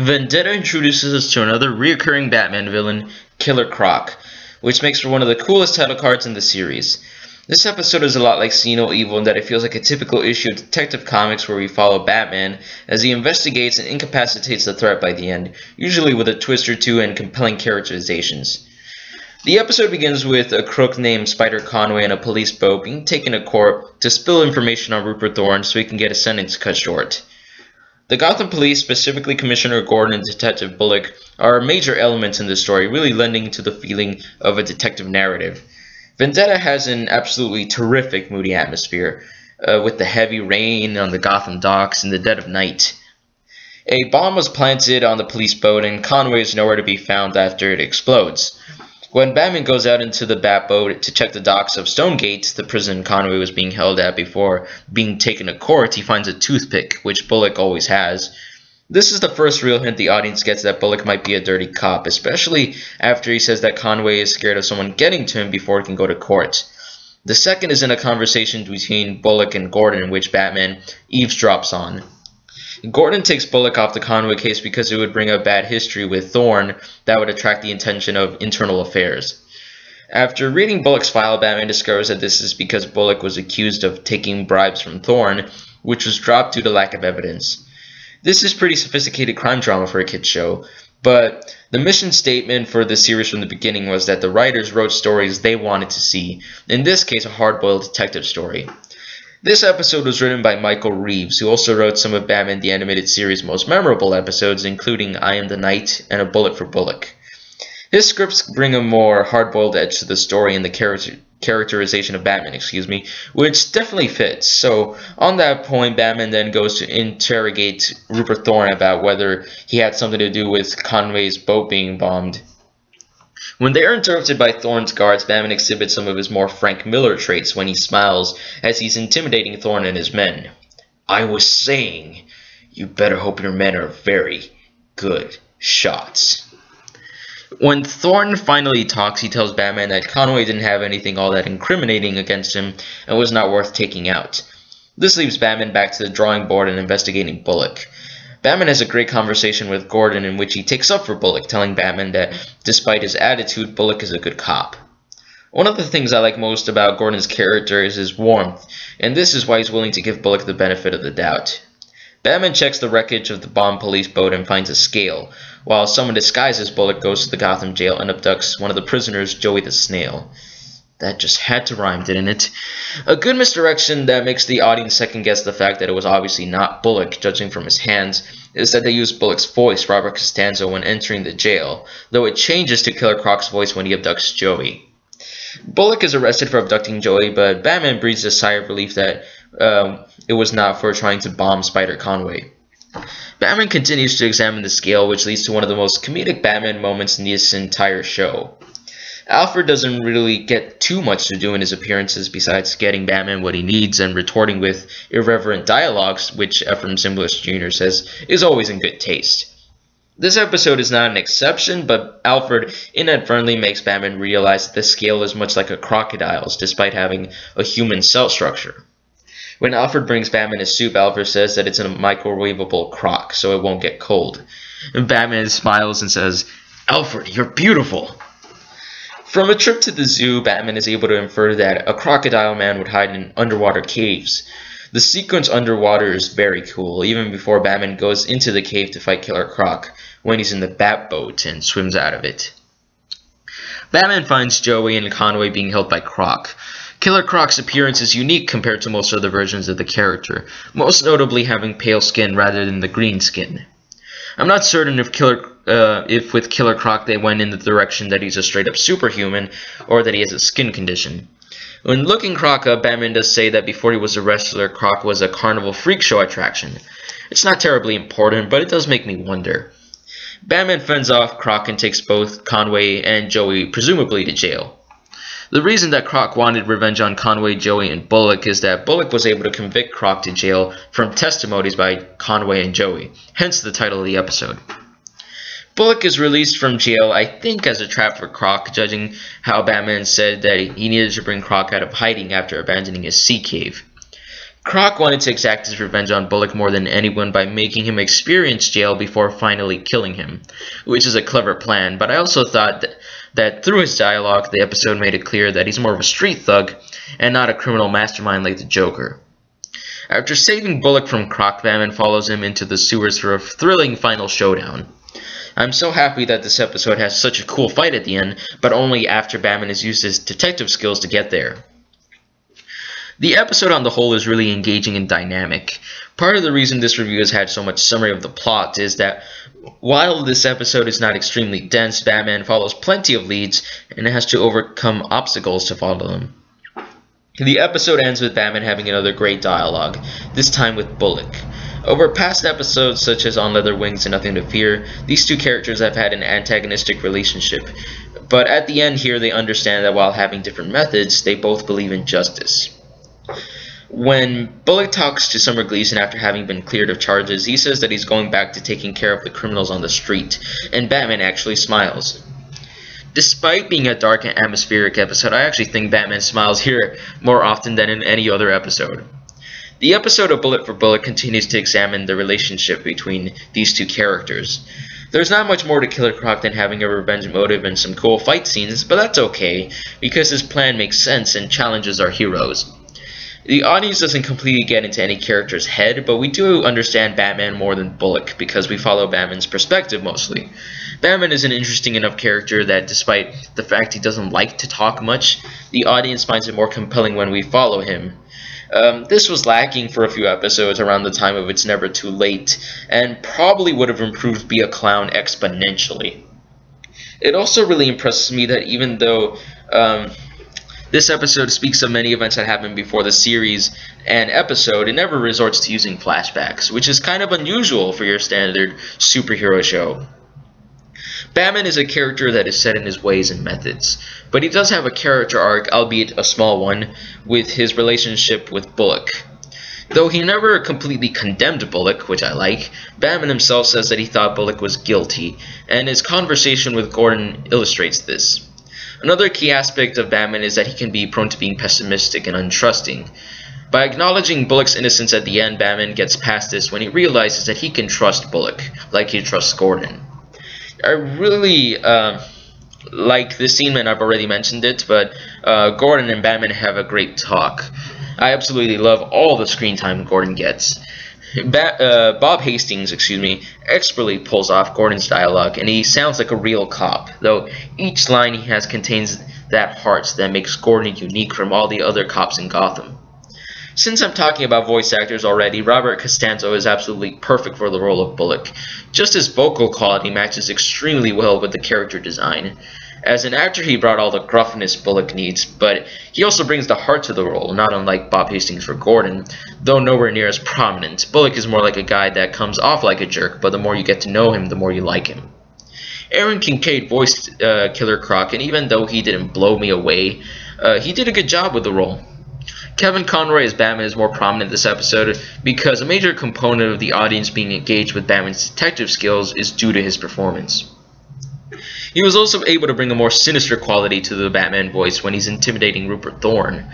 Vendetta introduces us to another recurring Batman villain, Killer Croc, which makes for one of the coolest title cards in the series. This episode is a lot like See No Evil in that it feels like a typical issue of Detective Comics where we follow Batman as he investigates and incapacitates the threat by the end, usually with a twist or two and compelling characterizations. The episode begins with a crook named Spider Conroy and a police boat being taken to court to spill information on Rupert Thorne so he can get a sentence cut short. The Gotham Police, specifically Commissioner Gordon and Detective Bullock, are major elements in this story, really lending to the feeling of a detective narrative. Vendetta has an absolutely terrific moody atmosphere, with the heavy rain on the Gotham docks in the dead of night. A bomb was planted on the police boat and Conroy is nowhere to be found after it explodes. When Batman goes out into the Batboat to check the docks of Stonegate, the prison Conroy was being held at before being taken to court, he finds a toothpick, which Bullock always has. This is the first real hint the audience gets that Bullock might be a dirty cop, especially after he says that Conroy is scared of someone getting to him before he can go to court. The second is in a conversation between Bullock and Gordon in which Batman eavesdrops on. Gordon takes Bullock off the Conroy case because it would bring up bad history with Thorne that would attract the attention of internal affairs. After reading Bullock's file, Batman discovers that this is because Bullock was accused of taking bribes from Thorne, which was dropped due to lack of evidence. This is pretty sophisticated crime drama for a kid's show, but the mission statement for the series from the beginning was that the writers wrote stories they wanted to see, in this case a hard-boiled detective story. This episode was written by Michael Reeves, who also wrote some of Batman the Animated Series' most memorable episodes, including I Am the Night and A Bullet for Bullock. His scripts bring a more hard-boiled edge to the story and the characterization of Batman, which definitely fits. So, on that point, Batman then goes to interrogate Rupert Thorne about whether he had something to do with Conroy's boat being bombed. When they are interrupted by Thorne's guards, Batman exhibits some of his more Frank Miller traits when he smiles as he's intimidating Thorne and his men. I was saying, you better hope your men are very good shots. When Thorne finally talks, he tells Batman that Conroy didn't have anything all that incriminating against him and was not worth taking out. This leaves Batman back to the drawing board and investigating Bullock. Batman has a great conversation with Gordon in which he takes up for Bullock, telling Batman that despite his attitude, Bullock is a good cop. One of the things I like most about Gordon's character is his warmth, and this is why he's willing to give Bullock the benefit of the doubt. Batman checks the wreckage of the bombed police boat and finds a scale, while someone disguised as Bullock goes to the Gotham jail and abducts one of the prisoners, Joey the Snail. That just had to rhyme, didn't it? A good misdirection that makes the audience second-guess the fact that it was obviously not Bullock, judging from his hands, is that they used Bullock's voice, Robert Costanzo, when entering the jail, though it changes to Killer Croc's voice when he abducts Joey. Bullock is arrested for abducting Joey, but Batman breathes a sigh of relief that it was not for trying to bomb Spider Conroy. Batman continues to examine the scale, which leads to one of the most comedic Batman moments in this entire show. Alfred doesn't really get too much to do in his appearances besides getting Batman what he needs and retorting with irreverent dialogues, which Ephraim Zimbalist Jr. says is always in good taste. This episode is not an exception, but Alfred inadvertently makes Batman realize that the scale is much like a crocodile's, despite having a human cell structure. When Alfred brings Batman his soup, Alfred says that it's a microwavable crock, so it won't get cold. And Batman smiles and says, "Alfred, you're beautiful." From a trip to the zoo, Batman is able to infer that a crocodile man would hide in underwater caves. The sequence underwater is very cool, even before Batman goes into the cave to fight Killer Croc, when he's in the Batboat and swims out of it. Batman finds Joey and Conroy being held by Croc. Killer Croc's appearance is unique compared to most other versions of the character, most notably having pale skin rather than the green skin. I'm not certain if with Killer Croc they went in the direction that he's a straight-up superhuman, or that he has a skin condition. When looking Croc up, Batman does say that before he was a wrestler, Croc was a carnival freak show attraction. It's not terribly important, but it does make me wonder. Batman fends off Croc and takes both Conroy and Joey presumably to jail. The reason that Croc wanted revenge on Conroy, Joey, and Bullock is that Bullock was able to convict Croc to jail from testimonies by Conroy and Joey, hence the title of the episode. Bullock is released from jail, I think as a trap for Croc, judging how Batman said that he needed to bring Croc out of hiding after abandoning his sea cave. Croc wanted to exact his revenge on Bullock more than anyone by making him experience jail before finally killing him, which is a clever plan, but I also thought that through his dialogue, the episode made it clear that he's more of a street thug and not a criminal mastermind like the Joker. After saving Bullock from Croc, Batman follows him into the sewers for a thrilling final showdown. I'm so happy that this episode has such a cool fight at the end, but only after Batman has used his detective skills to get there. The episode on the whole is really engaging and dynamic. Part of the reason this review has had so much summary of the plot is that while this episode is not extremely dense, Batman follows plenty of leads and has to overcome obstacles to follow them. The episode ends with Batman having another great dialogue, this time with Bullock. Over past episodes such as On Leather Wings and Nothing to Fear, these two characters have had an antagonistic relationship, but at the end here they understand that while having different methods, they both believe in justice. When Bullock talks to Summer Gleason after having been cleared of charges, he says that he's going back to taking care of the criminals on the street, and Batman actually smiles. Despite being a dark and atmospheric episode, I actually think Batman smiles here more often than in any other episode. The episode of Bullet for Bullet continues to examine the relationship between these two characters. There's not much more to Killer Croc than having a revenge motive and some cool fight scenes, but that's okay, because his plan makes sense and challenges our heroes. The audience doesn't completely get into any character's head, but we do understand Batman more than Bullock, because we follow Batman's perspective mostly. Batman is an interesting enough character that despite the fact he doesn't like to talk much, the audience finds it more compelling when we follow him. This was lacking for a few episodes around the time of It's Never Too Late, and probably would have improved Be a Clown exponentially. It also really impresses me that even though this episode speaks of many events that happened before the series and episode, it never resorts to using flashbacks, which is kind of unusual for your standard superhero show. Batman is a character that is set in his ways and methods, but he does have a character arc, albeit a small one, with his relationship with Bullock. Though he never completely condemned Bullock, which I like, Batman himself says that he thought Bullock was guilty, and his conversation with Gordon illustrates this. Another key aspect of Batman is that he can be prone to being pessimistic and untrusting. By acknowledging Bullock's innocence at the end, Batman gets past this when he realizes that he can trust Bullock, like he trusts Gordon. I really like this scene, and I've already mentioned it, but Gordon and Batman have a great talk. I absolutely love all the screen time Gordon gets. Bob Hastings, expertly pulls off Gordon's dialogue, and he sounds like a real cop, though each line he has contains that heart that makes Gordon unique from all the other cops in Gotham. Since I'm talking about voice actors already, Robert Costanzo is absolutely perfect for the role of Bullock. Just his vocal quality matches extremely well with the character design. As an actor, he brought all the gruffness Bullock needs, but he also brings the heart to the role, not unlike Bob Hastings for Gordon, though nowhere near as prominent. Bullock is more like a guy that comes off like a jerk, but the more you get to know him, the more you like him. Aaron Kincaid voiced Killer Croc, and even though he didn't blow me away, he did a good job with the role. Kevin Conroy as Batman is more prominent this episode because a major component of the audience being engaged with Batman's detective skills is due to his performance. He was also able to bring a more sinister quality to the Batman voice when he's intimidating Rupert Thorne.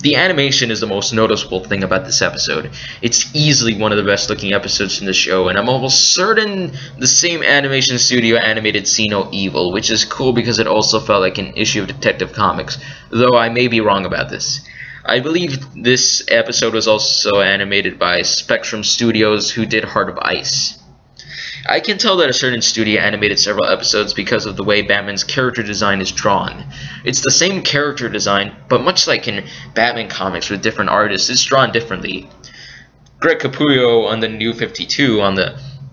The animation is the most noticeable thing about this episode. It's easily one of the best looking episodes in the show, and I'm almost certain the same animation studio animated See No Evil, which is cool because it also felt like an issue of Detective Comics, though I may be wrong about this. I believe this episode was also animated by Spectrum Studios, who did Heart of Ice. I can tell that a certain studio animated several episodes because of the way Batman's character design is drawn. It's the same character design, but much like in Batman comics with different artists, it's drawn differently. Greg Capullo on the New 52 on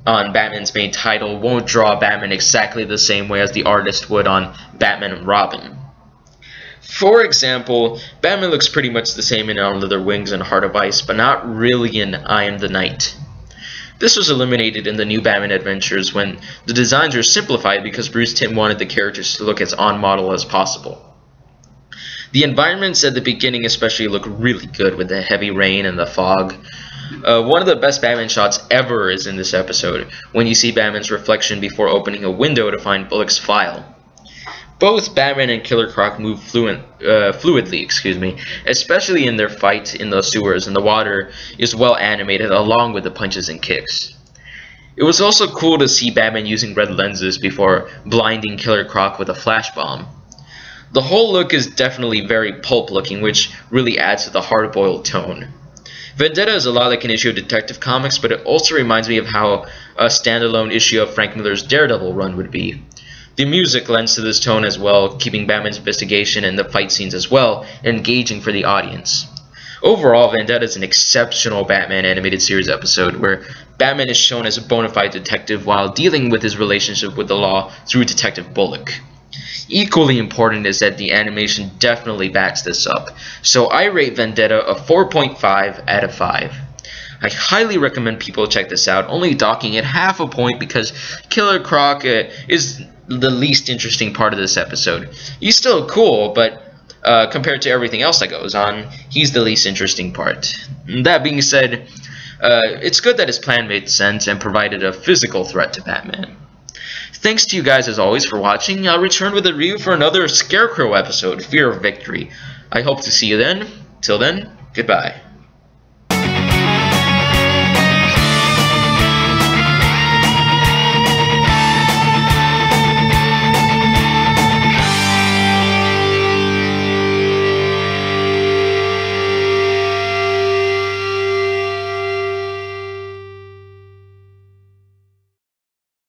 Batman's main title won't draw Batman exactly the same way as the artist would on Batman and Robin. For example, Batman looks pretty much the same in On Leather Wings and Heart of Ice, but not really in I Am the Night. This was eliminated in the new Batman Adventures when the designs were simplified because Bruce Timm wanted the characters to look as on-model as possible. The environments at the beginning especially look really good with the heavy rain and the fog. One of the best Batman shots ever is in this episode, when you see Batman's reflection before opening a window to find Bullock's file. Both Batman and Killer Croc move fluidly, especially in their fight in the sewers, and the water is well animated along with the punches and kicks. It was also cool to see Batman using red lenses before blinding Killer Croc with a flash bomb. The whole look is definitely very pulp looking, which really adds to the hard-boiled tone. Vendetta is a lot like an issue of Detective Comics, but it also reminds me of how a standalone issue of Frank Miller's Daredevil run would be. The music lends to this tone as well, keeping Batman's investigation and the fight scenes as well engaging for the audience. Overall, Vendetta is an exceptional Batman animated series episode where Batman is shown as a bona fide detective while dealing with his relationship with the law through Detective Bullock. Equally important is that the animation definitely backs this up, so I rate Vendetta a 4.5 out of 5. I highly recommend people check this out, only docking it half a point because Killer Croc is the least interesting part of this episode. He's still cool, but compared to everything else that goes on, he's the least interesting part. That being said, it's good that his plan made sense and provided a physical threat to Batman. Thanks to you guys as always for watching. I'll return with a review for another Scarecrow episode, Fear of Victory. I hope to see you then. Till then, goodbye.